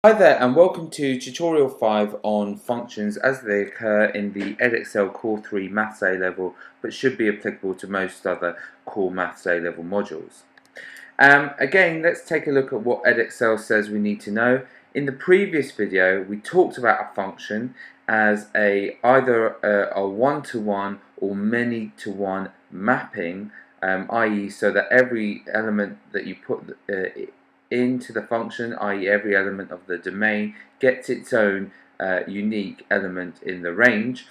Hi there and welcome to tutorial 5 on functions as they occur in the Edexcel Core 3 Maths A level, but should be applicable to most other Core Maths A level modules. Again, let's take a look at what Edexcel says we need to know. In the previous video we talked about a function as either a one-to-one or many-to-one mapping, i.e. so that every element that you put into the function, i.e. every element of the domain, gets its own unique element in the range.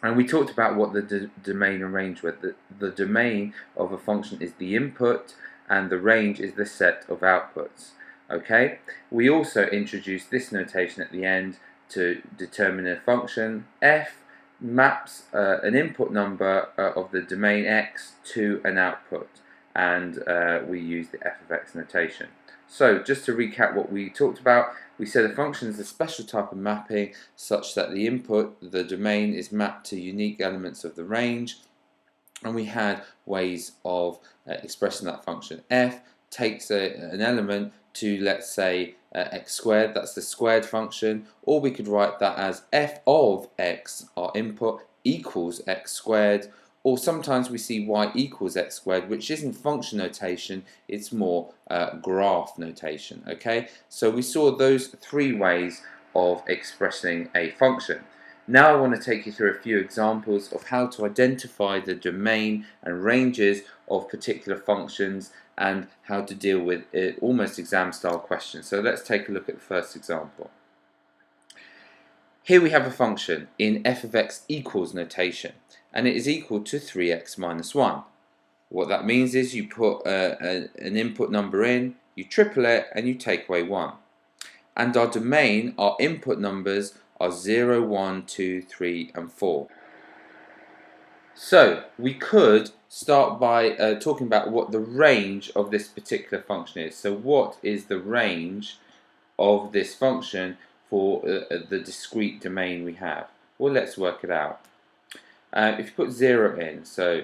And we talked about what the domain and range were. The domain of a function is the input and the range is the set of outputs. Okay. We also introduced this notation at the end to determine a function. F maps an input number of the domain x to an output, and we use the f of x notation. So just to recap what we talked about, we said a function is a special type of mapping such that the input, the domain, is mapped to unique elements of the range, and we had ways of expressing that function. F takes an element to, let's say, x squared, that's the squared function, or we could write that as f of x, our input, equals x squared, or sometimes we see y equals x squared, which isn't function notation, it's more graph notation. Okay, so we saw those three ways of expressing a function. Now I want to take you through a few examples of how to identify the domain and ranges of particular functions and how to deal with almost exam style questions. So let's take a look at the first example. Here we have a function in f of x equals notation, and it is equal to 3x minus 1. What that means is you put an input number in, you triple it, and you take away 1. And our domain, our input numbers, are 0, 1, 2, 3, and 4. So we could start by talking about what the range of this particular function is. So what is the range of this function for the discrete domain we have? Well, let's work it out. If you put 0 in, so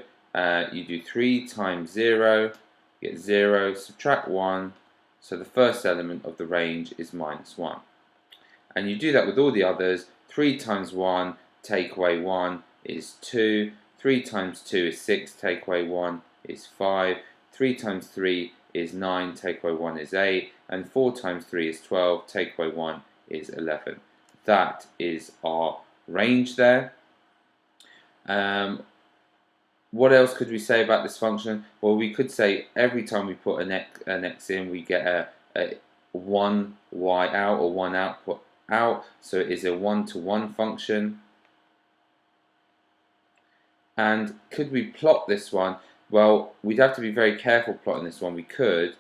you do 3 times 0, you get 0, subtract 1, so the first element of the range is minus 1. And you do that with all the others. 3 times 1, take away 1 is 2, 3 times 2 is 6, take away 1 is 5, 3 times 3 is 9, take away 1 is 8, and 4 times 3 is 12, take away 1 is 11. That is our range there. What else could we say about this function? Well, we could say every time we put an x in, we get a 1 y out or 1 output out, so it is a one-to-one function. And could we plot this one? Well, we'd have to be very careful plotting this one. We could.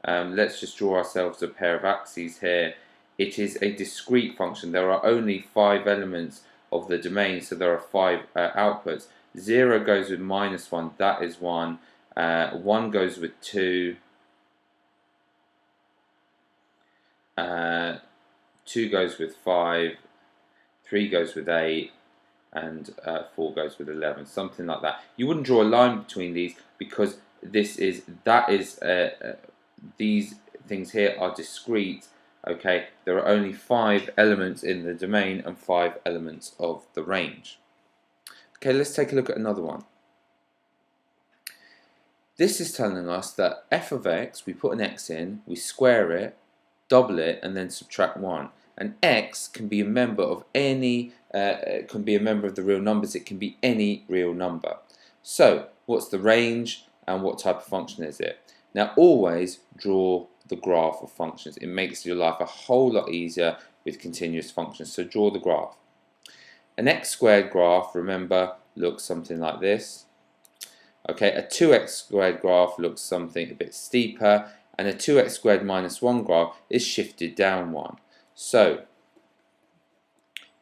Let's just draw ourselves a pair of axes here. It is a discrete function. There are only 5 elements of the domain, so there are 5 outputs. 0 goes with minus 1, that is 1. 1 goes with 2. 2 goes with 5. 3 goes with 8. And 4 goes with 11, something like that. You wouldn't draw a line between these because these things here are discrete. Okay, there are only 5 elements in the domain and 5 elements of the range. Okay, let's take a look at another one. This is telling us that f of x, we put an x in, we square it, double it, and then subtract 1. And x can be a member of any, can be a member of the real numbers. It can be any real number. So, what's the range and what type of function is it? Now, always draw the graph of functions. It makes your life a whole lot easier with continuous functions. So, draw the graph. An x squared graph, remember, looks something like this. Okay, a 2x squared graph looks something a bit steeper, and a 2x squared minus 1 graph is shifted down 1. So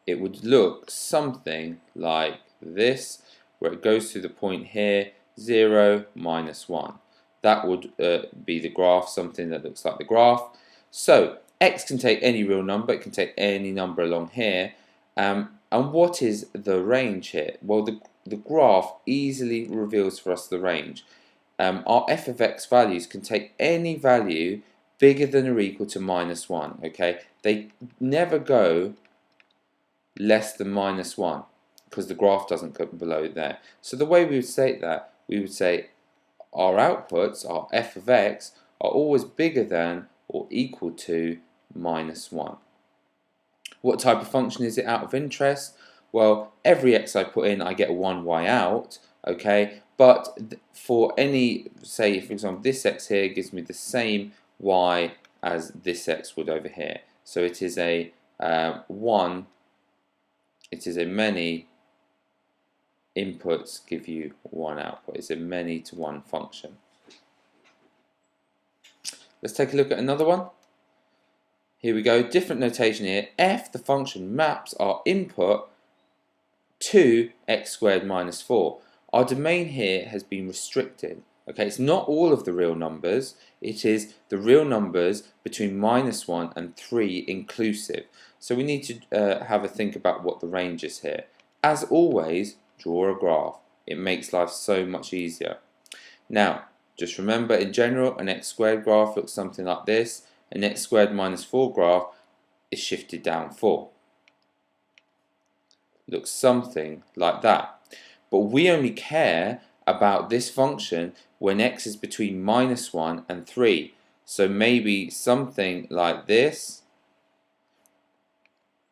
it would look something like this, where it goes through the point here, 0, minus 1. That would be the graph, something that looks like the graph. So x can take any real number, it can take any number along here. And what is the range here? Well, the graph easily reveals for us the range. Our f of x values can take any value bigger than or equal to -1, okay? They never go less than -1 because the graph doesn't go below there. So the way we would state that, we would say our outputs, our f of x, are always bigger than or equal to -1. What type of function is it out of interest? Well, every x I put in, I get 1y out, okay? But for any, say, for example, this x here gives me the same y as this x would over here. So it is a many inputs give you one output. It's a many to one function. Let's take a look at another one. Here we go, different notation here. F, the function, maps our input to x squared minus 4. Our domain here has been restricted. Okay, it's not all of the real numbers, it is the real numbers between -1 and 3 inclusive. So we need to have a think about what the range is here. As always, draw a graph. It makes life so much easier. Now, just remember, in general, an x squared graph looks something like this. An x squared minus 4 graph is shifted down 4. Looks something like that. But we only care about this function when x is between -1 and 3. So maybe something like this.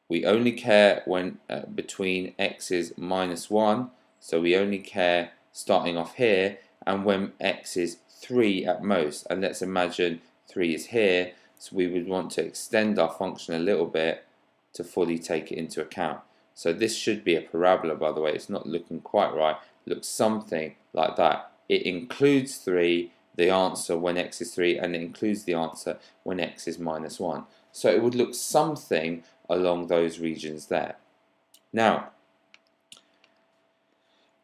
We only care when between x is -1, so we only care starting off here, and when x is 3 at most. And let's imagine 3 is here, so we would want to extend our function a little bit to fully take it into account. So this should be a parabola, by the way. It's not looking quite right. It looks something like that. It includes 3, the answer when x is 3, and it includes the answer when x is -1. So it would look something along those regions there. Now,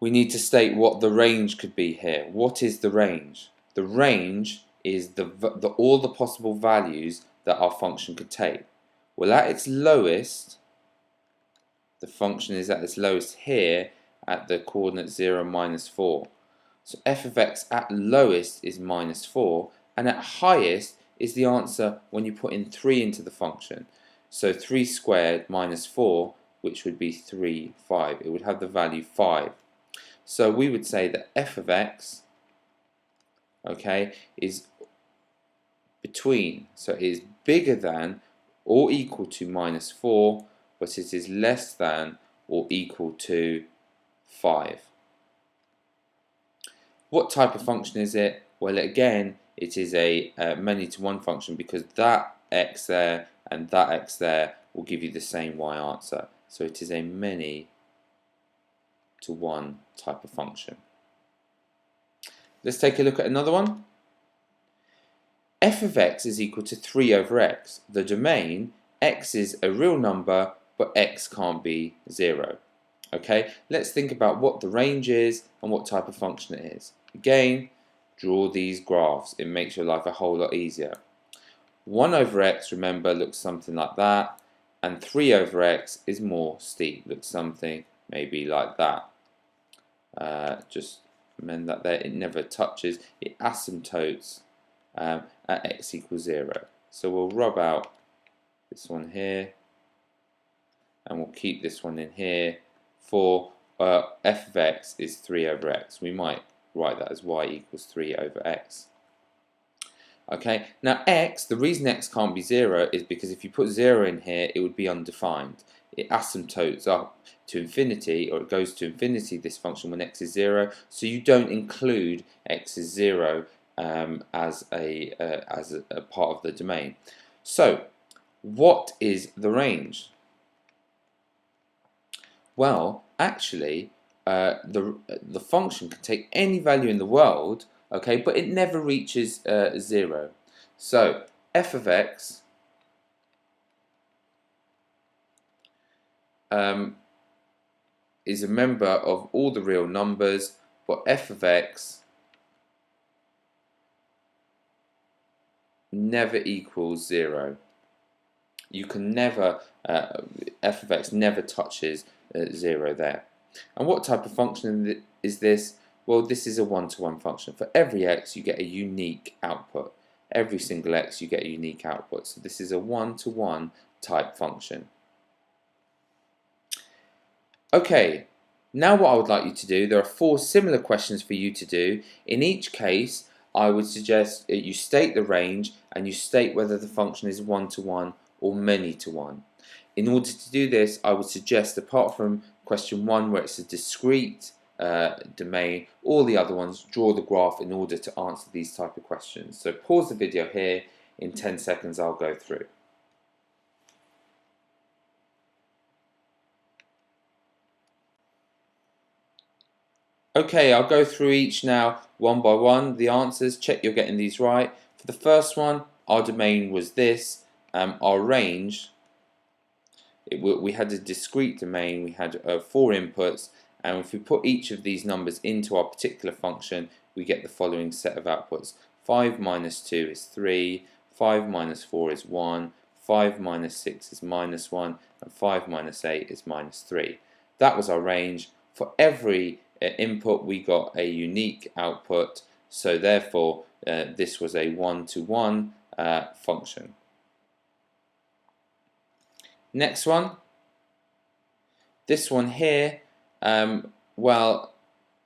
we need to state what the range could be here. What is the range? The range is all the possible values that our function could take. Well, at its lowest, the function is at its lowest here at the coordinate 0, -4. So f of x at lowest is -4, and at highest is the answer when you put in 3 into the function. So 3 squared minus 4, which would be 3, 5. It would have the value 5. So we would say that f of x, okay, is between, so it is bigger than or equal to -4, but it is less than or equal to 5. What type of function is it? Well, again, it is a many to one function, because that x there and that x there will give you the same y answer. So it is a many to one type of function. Let's take a look at another one. F of x is equal to 3 over x. The domain, x is a real number, but x can't be 0. Okay, let's think about what the range is and what type of function it is. Again, draw these graphs. It makes your life a whole lot easier. 1 over x, remember, looks something like that, and 3 over x is more steep, looks something maybe like that. Just amend that there. It never touches, it asymptotes at x equals 0. So we'll rub out this one here, and we'll keep this one in here for f of x is 3 over x. We might write that as y equals 3 over x. Okay, now x, the reason x can't be 0 is because if you put 0 in here, it would be undefined. It asymptotes up to infinity, or it goes to infinity, this function, when x is 0, so you don't include x is 0 as a part of the domain. So, what is the range? Well, actually, the function can take any value in the world, okay, but it never reaches 0. So f of x is a member of all the real numbers, but f of x never equals 0. You can never, f of x never touches 0 there. And what type of function is this? Well, this is a one-to-one function. For every x, you get a unique output. every single x you get a unique output. So this is a one-to-one type function. Okay, now what I would like you to do, there are 4 similar questions for you to do. In each case, I would suggest that you state the range and you state whether the function is one-to-one or many-to-one. In order to do this, I would suggest, apart from question 1 where it's a discrete domain, all the other ones draw the graph in order to answer these type of questions. So pause the video here, in 10 seconds I'll go through. Okay, I'll go through each now one by one. The answers, check you're getting these right. For the first one, our domain was this. Our range, we had a discrete domain, we had 4 inputs, and if we put each of these numbers into our particular function, we get the following set of outputs. 5 minus 2 is 3, 5 minus 4 is 1, 5 minus 6 is minus 1, and 5 minus 8 is minus 3. That was our range. For every input we got a unique output, so therefore this was a one-to-one function. Next one, this one here, well,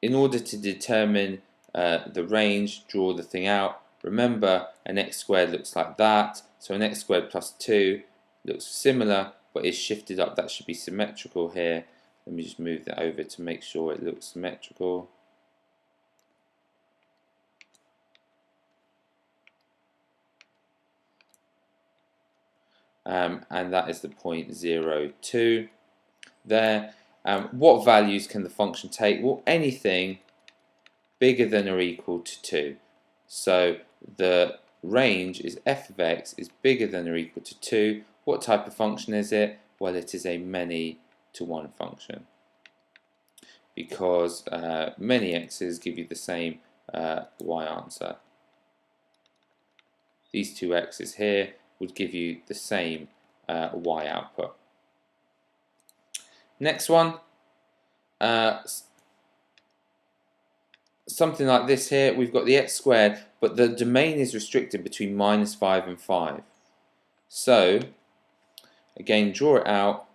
in order to determine the range, draw the thing out. Remember, an x squared looks like that, so an x squared plus 2 looks similar but is shifted up. That should be symmetrical here. Let me just move that over to make sure it looks symmetrical. And that is the point 0, 2 there. What values can the function take? Well, anything bigger than or equal to 2. So the range is f of x is bigger than or equal to 2. What type of function is it? Well, it is a many-to-one function, because many x's give you the same y answer. These 2 x's here would give you the same y output. Next one, something like this here. We've got the x squared, but the domain is restricted between minus 5 and 5. So again, draw it out.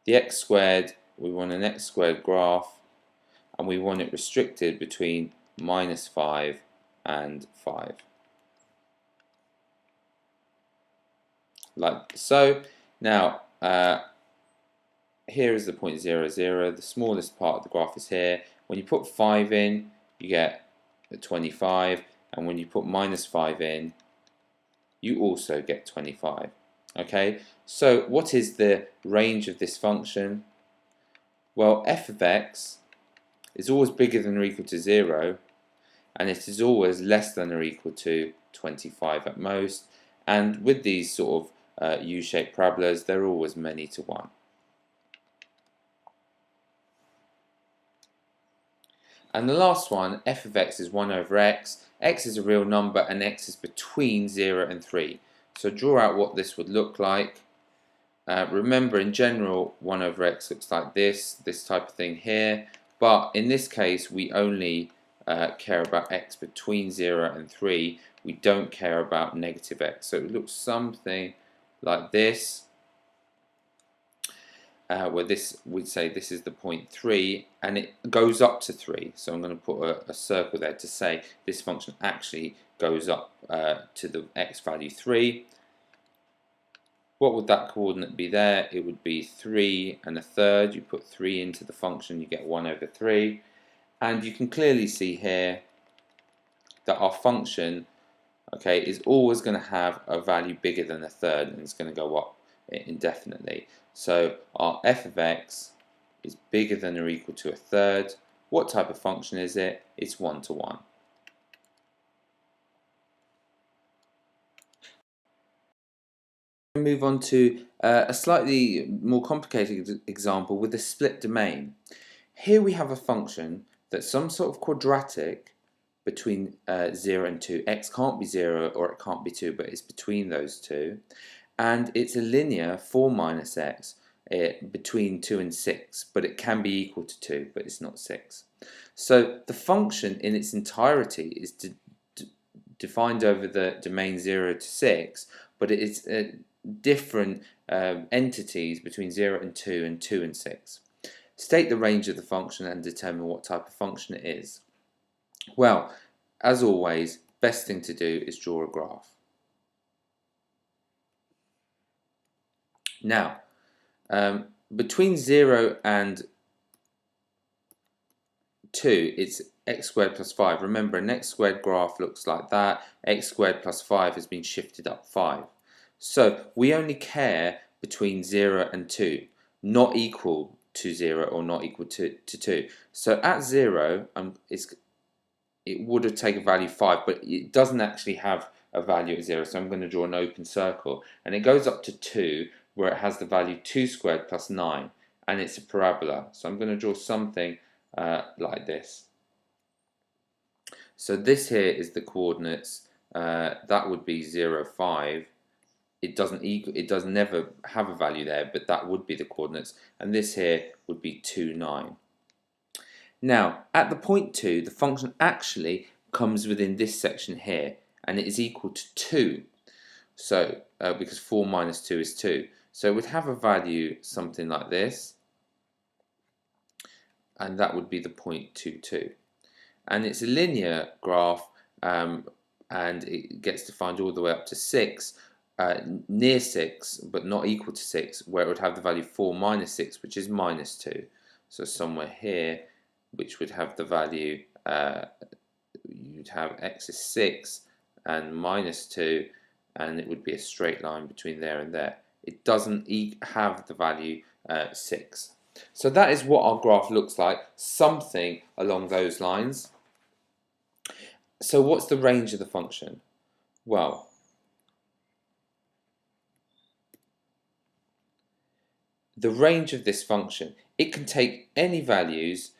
The x squared, we want an x squared graph, and we want it restricted between minus 5 and 5. Like so. Now, here is the point 0, 0. The smallest part of the graph is here. When you put 5 in, you get 25, and when you put minus 5 in, you also get 25. Okay, so what is the range of this function? Well, f of x is always bigger than or equal to 0, and it is always less than or equal to 25 at most. And with these sort of U-shaped parabolas, they're always many-to-one. And the last one, f of x is 1 over x. X is a real number, and x is between 0 and 3. So draw out what this would look like. Remember, in general, 1 over x looks like this type of thing here. But in this case, we only care about x between 0 and 3. We don't care about negative x. So it looks something like this, where this would say this is the point 3, and it goes up to 3. So I'm going to put a circle there to say this function actually goes up to the x value 3. What would that coordinate be there? It would be 3 and a third. You put 3 into the function, you get 1 over 3. And you can clearly see here that our function, okay, is always going to have a value bigger than a third, and it's going to go up indefinitely. So our f of x is bigger than or equal to a third. What type of function is it? It's one-to-one. Move on to a slightly more complicated example with a split domain. Here we have a function that's some sort of quadratic between 0 and 2. X can't be 0 or it can't be 2, but it's between those two. And it's a linear 4 minus x between 2 and 6, but it can be equal to 2, but it's not 6. So the function in its entirety is defined over the domain 0 to 6, but it is different entities between 0 and 2 and 2 and 6. State the range of the function and determine what type of function it is. Well, as always, best thing to do is draw a graph. Now, between 0 and 2, it's x squared plus 5. Remember, an x squared graph looks like that. X squared plus 5 has been shifted up 5. So we only care between 0 and 2, not equal to 0 or not equal to 2. So at 0, it would have taken value 5, but it doesn't actually have a value at 0. So I'm going to draw an open circle. And it goes up to 2, where it has the value 2 squared plus 9. And it's a parabola. So I'm going to draw something like this. So this here is the coordinates. That would be 0, 5. It does never have a value there, but that would be the coordinates. And this here would be 2, 9. Now, at the point 2, the function actually comes within this section here, and it is equal to 2. So, because 4 minus 2 is 2. So it would have a value something like this, and that would be the point 2, 2. And it's a linear graph, and it gets defined all the way up to 6, near 6, but not equal to 6, where it would have the value 4 minus 6, which is minus 2. So somewhere here, which would have the value, you'd have x is 6 and minus 2, and it would be a straight line between there and there. It doesn't have the value 6. So that is what our graph looks like, something along those lines. So what's the range of the function? Well, the range of this function, it can take any values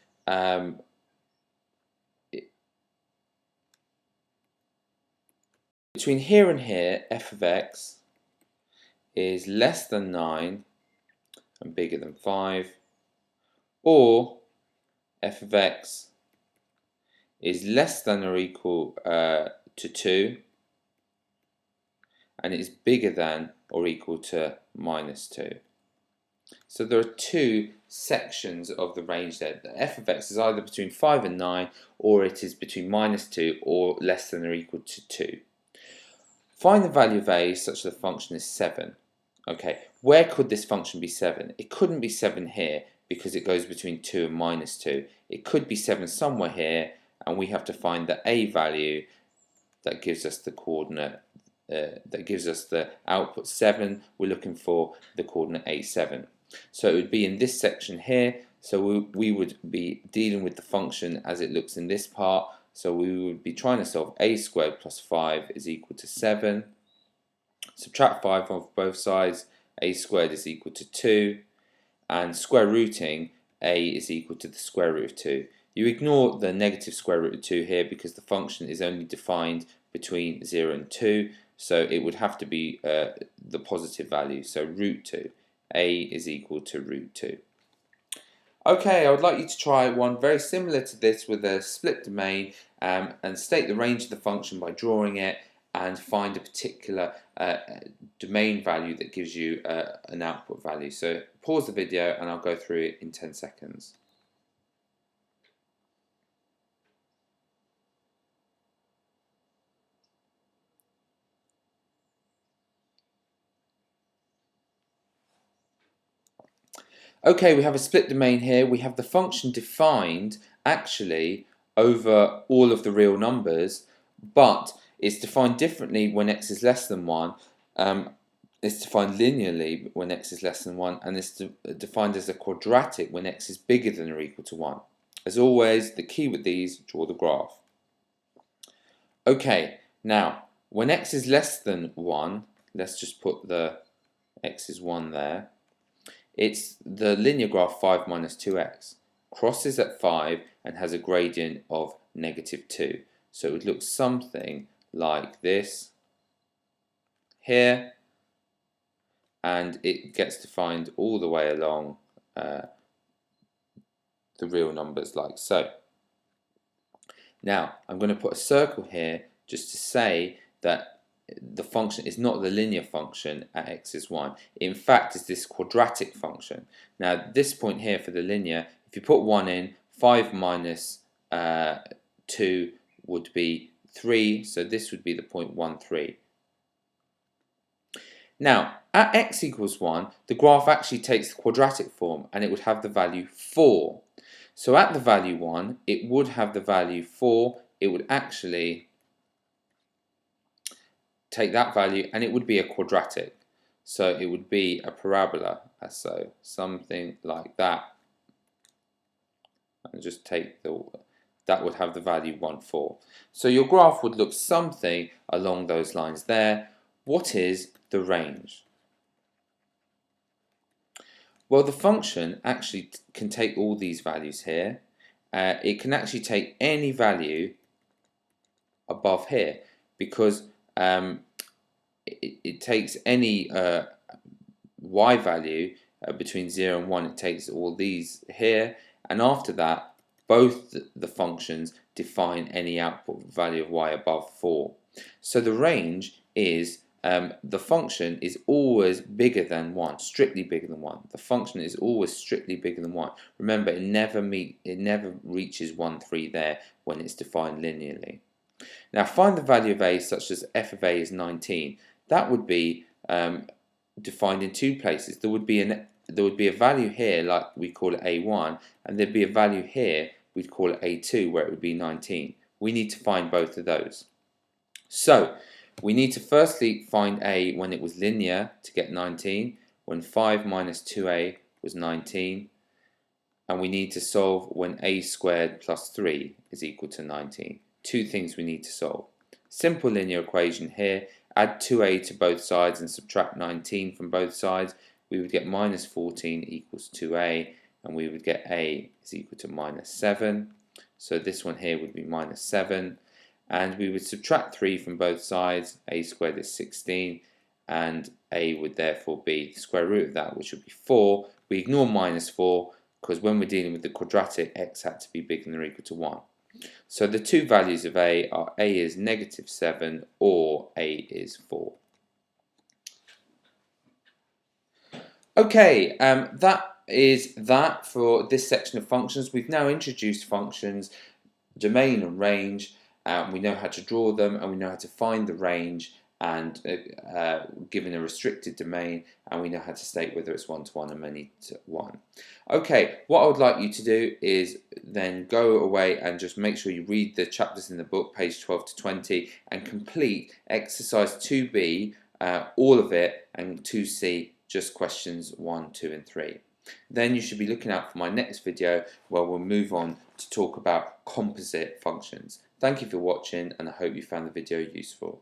between here and here. F of x is less than 9 and bigger than 5, or f of x is less than or equal to 2 and it is bigger than or equal to minus 2. So there are two sections of the range there. The f of x is either between 5 and 9, or it is between minus 2 or less than or equal to 2. Find the value of a such that the function is 7. Okay, where could this function be 7? It couldn't be 7 here because it goes between 2 and minus 2. It could be 7 somewhere here, and we have to find the a value that gives us the coordinate, that gives us the output 7. We're looking for the coordinate a7. So it would be in this section here. So we would be dealing with the function as it looks in this part. So we would be trying to solve a squared plus 5 is equal to 7. Subtract 5 off both sides. A squared is equal to 2. And square rooting a is equal to the square root of 2. You ignore the negative square root of 2 here because the function is only defined between 0 and 2. So it would have to be the positive value. So root 2. A is equal to root 2. Okay, I would like you to try one very similar to this with a split domain and state the range of the function by drawing it and find a particular domain value that gives you an output value. So pause the video and I'll go through it in 10 seconds. Okay, we have a split domain here. We have the function defined actually over all of the real numbers, but it's defined differently when x is less than 1. It's defined linearly when x is less than 1, and it's defined as a quadratic when x is bigger than or equal to 1. As always, the key with these, draw the graph. Okay, now, when x is less than 1, let's just put the x is 1 there. It's the linear graph 5 minus 2x. Crosses at 5 and has a gradient of negative 2. So it would look something like this here, and it gets defined all the way along the real numbers like so. Now I'm going to put a circle here just to say that the function is not the linear function at x is 1. In fact, it's this quadratic function. Now, at this point here for the linear, if you put 1 in, 5 minus 2 would be 3, so this would be the point 1, 3. Now, at x equals 1, the graph actually takes the quadratic form and it would have the value 4. So at the value 1, it would have the value 4. It would actually take that value and it would be a quadratic. So it would be a parabola, so something like that. And just take that would have the value 1, 4. So your graph would look something along those lines there. What is the range? Well, the function actually can take all these values here. It can actually take any value above here because it takes any y value between 0 and 1. It takes all these here, and after that both the functions define any output value of y above 4. So the range is the function is always bigger than 1, strictly bigger than 1. The function is always strictly bigger than 1. Remember, it never reaches 1, 3 there when it's defined linearly. Now find the value of a such as f of a is 19. That would be defined in two places. There would be a value here, like we call it a1, and there'd be a value here, we'd call it a2, where it would be 19. We need to find both of those. So we need to firstly find a when it was linear to get 19, when 5 minus 2a was 19, and we need to solve when a squared plus 3 is equal to 19. Two things we need to solve. Simple linear equation here, add 2a to both sides and subtract 19 from both sides. We would get minus 14 equals 2a, and we would get a is equal to minus 7. So this one here would be minus 7. And we would subtract 3 from both sides. A squared is 16, and a would therefore be the square root of that, which would be 4. We ignore minus 4 because when we're dealing with the quadratic, x had to be bigger than or equal to 1. So the two values of a are a is negative 7 or a is 4. Okay, that is that for this section of functions. We've now introduced functions, domain and range. We know how to draw them, and we know how to find the range and given a restricted domain, and we know how to state whether it's one-to-one or many-to-one. Okay, what I would like you to do is then go away and just make sure you read the chapters in the book, page 12 to 20, and complete exercise 2b, all of it, and 2c, just questions 1, 2 and 3. Then you should be looking out for my next video where we'll move on to talk about composite functions. Thank you for watching, and I hope you found the video useful.